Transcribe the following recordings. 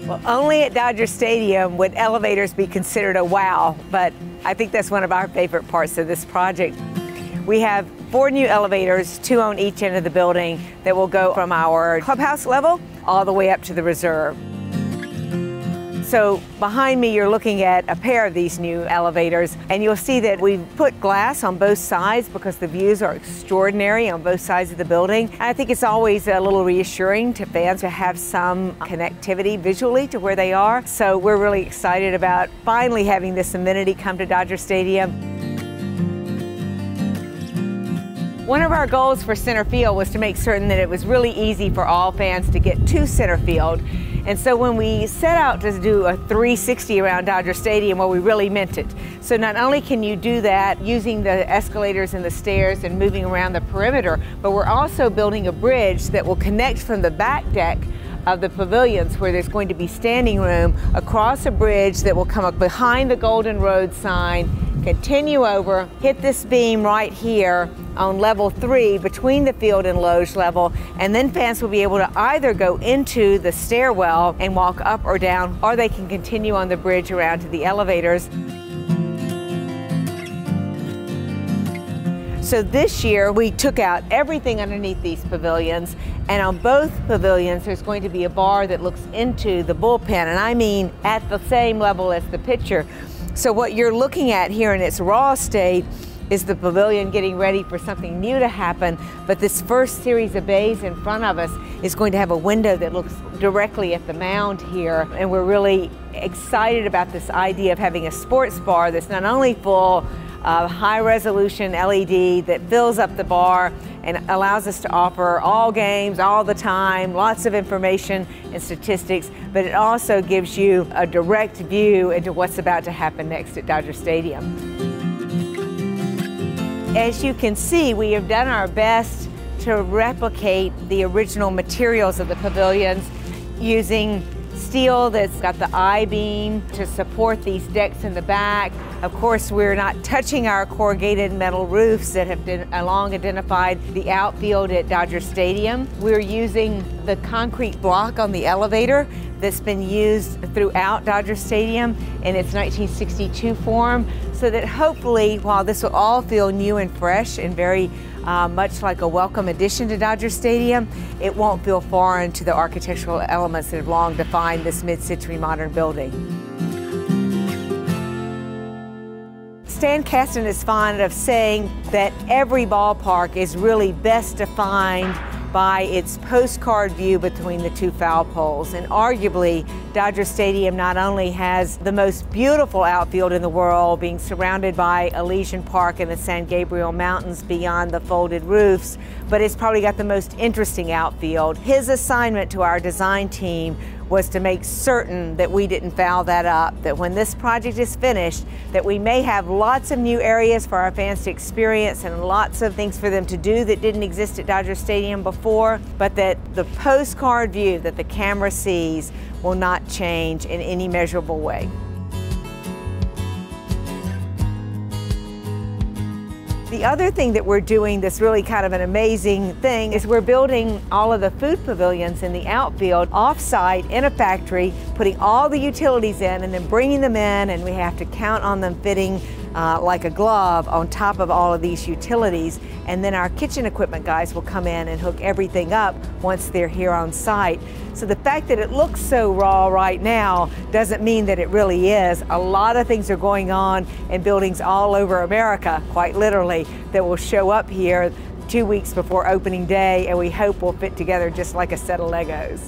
Well, only at Dodger Stadium would elevators be considered a wow, but I think that's one of our favorite parts of this project. We have 4 new elevators, 2 on each end of the building, that will go from our clubhouse level all the way up to the reserve. So behind me, you're looking at a pair of these new elevators, and you'll see that we've put glass on both sides because the views are extraordinary on both sides of the building. And I think it's always a little reassuring to fans to have some connectivity visually to where they are. So we're really excited about finally having this amenity come to Dodger Stadium. One of our goals for Centerfield was to make certain that it was really easy for all fans to get to Centerfield. And so when we set out to do a 360 around Dodger Stadium, well, we really meant it. So not only can you do that using the escalators and the stairs and moving around the perimeter, but we're also building a bridge that will connect from the back deck of the pavilions, where there's going to be standing room, across a bridge that will come up behind the Golden Road sign, continue over, hit this beam right here on level 3 between the field and loge level, and then fans will be able to either go into the stairwell and walk up or down, or they can continue on the bridge around to the elevators. So this year we took out everything underneath these pavilions, and on both pavilions there's going to be a bar that looks into the bullpen, and I mean at the same level as the pitcher. So what you're looking at here in its raw state is the pavilion getting ready for something new to happen, but this first series of bays in front of us is going to have a window that looks directly at the mound here, and we're really excited about this idea of having a sports bar that's not only full of high-resolution LED that fills up the bar and allows us to offer all games, all the time, lots of information and statistics, but it also gives you a direct view into what's about to happen next at Dodger Stadium. As you can see, we have done our best to replicate the original materials of the pavilions using steel that's got the I-beam to support these decks in the back. Of course, we're not touching our corrugated metal roofs that have been long identified the outfield at Dodger Stadium. We're using the concrete block on the elevator that's been used throughout Dodger Stadium in its 1962 form, so that hopefully, while this will all feel new and fresh and very much like a welcome addition to Dodger Stadium, it won't feel foreign to the architectural elements that have long defined this mid-century modern building. Stan Kasten is fond of saying that every ballpark is really best defined by its postcard view between the 2 foul poles. And arguably, Dodger Stadium not only has the most beautiful outfield in the world, being surrounded by Elysian Park and the San Gabriel Mountains beyond the folded roofs, but it's probably got the most interesting outfield. His assignment to our design team was to make certain that we didn't foul that up, that when this project is finished, that we may have lots of new areas for our fans to experience and lots of things for them to do that didn't exist at Dodger Stadium before, but that the postcard view that the camera sees will not change in any measurable way. The other thing that we're doing that's really kind of an amazing thing is we're building all of the food pavilions in the outfield off-site in a factory, putting all the utilities in and then bringing them in, and we have to count on them fitting like a glove on top of all of these utilities. And then our kitchen equipment guys will come in and hook everything up once they're here on site. So the fact that it looks so raw right now doesn't mean that it really is. A lot of things are going on in buildings all over America, quite literally, that will show up here 2 weeks before opening day, and we hope will fit together just like a set of Legos.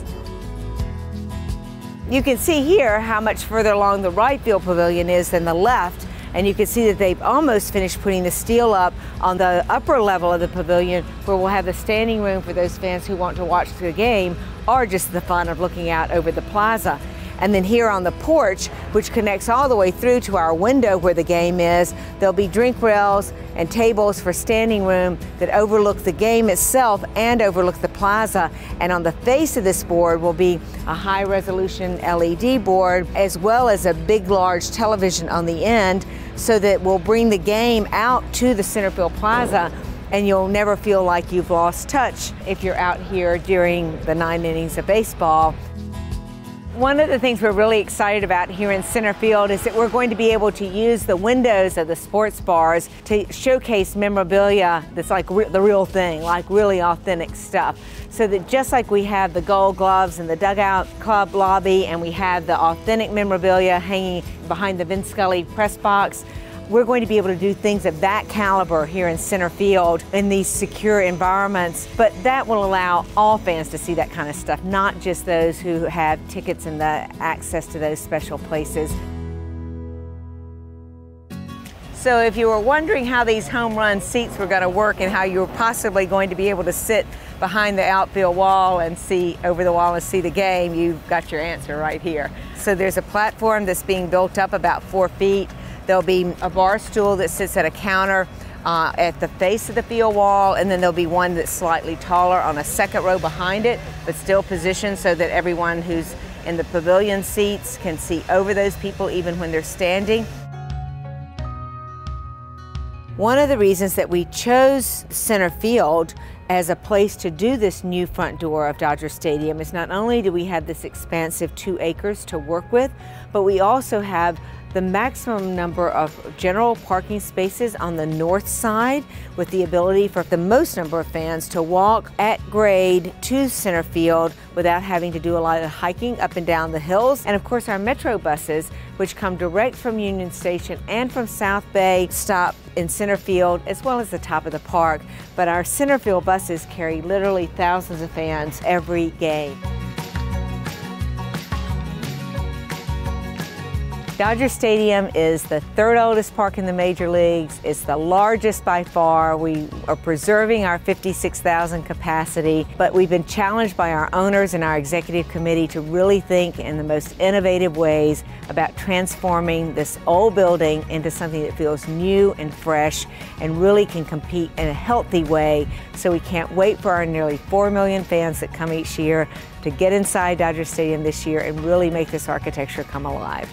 You can see here how much further along the right field pavilion is than the left. And you can see that they've almost finished putting the steel up on the upper level of the pavilion, where we'll have the standing room for those fans who want to watch the game or just the fun of looking out over the plaza. And then here on the porch, which connects all the way through to our window where the game is, there'll be drink rails and tables for standing room that overlook the game itself and overlook the plaza. And on the face of this board will be a high-resolution LED board, as well as a big, large television on the end, so that we'll bring the game out to the Centerfield Plaza, and you'll never feel like you've lost touch if you're out here during the 9 innings of baseball. One of the things we're really excited about here in Centerfield is that we're going to be able to use the windows of the sports bars to showcase memorabilia that's like the real thing, like really authentic stuff. So that just like we have the Gold Gloves in the Dugout Club lobby and we have the authentic memorabilia hanging behind the Vince Scully press box, we're going to be able to do things of that caliber here in Centerfield in these secure environments, but that will allow all fans to see that kind of stuff, not just those who have tickets and the access to those special places. So if you were wondering how these home run seats were going to work and how you were possibly going to be able to sit behind the outfield wall and see over the wall and see the game, you've got your answer right here. So there's a platform that's being built up about 4 feet. There'll be a bar stool that sits at a counter at the face of the field wall, and then there'll be one that's slightly taller on a second row behind it, but still positioned so that everyone who's in the pavilion seats can see over those people even when they're standing. One of the reasons that we chose Centerfield as a place to do this new front door of Dodger Stadium is not only do we have this expansive 2 acres to work with, but we also have the maximum number of general parking spaces on the north side with the ability for the most number of fans to walk at grade to Centerfield without having to do a lot of hiking up and down the hills. And of course our Metro buses, which come direct from Union Station and from South Bay, stop in Centerfield as well as the top of the park. But our Centerfield buses carry literally thousands of fans every game. Dodger Stadium is the 3rd oldest park in the major leagues. It's the largest by far. We are preserving our 56,000 capacity, but we've been challenged by our owners and our executive committee to really think in the most innovative ways about transforming this old building into something that feels new and fresh and really can compete in a healthy way. So we can't wait for our nearly 4 million fans that come each year to get inside Dodger Stadium this year and really make this architecture come alive.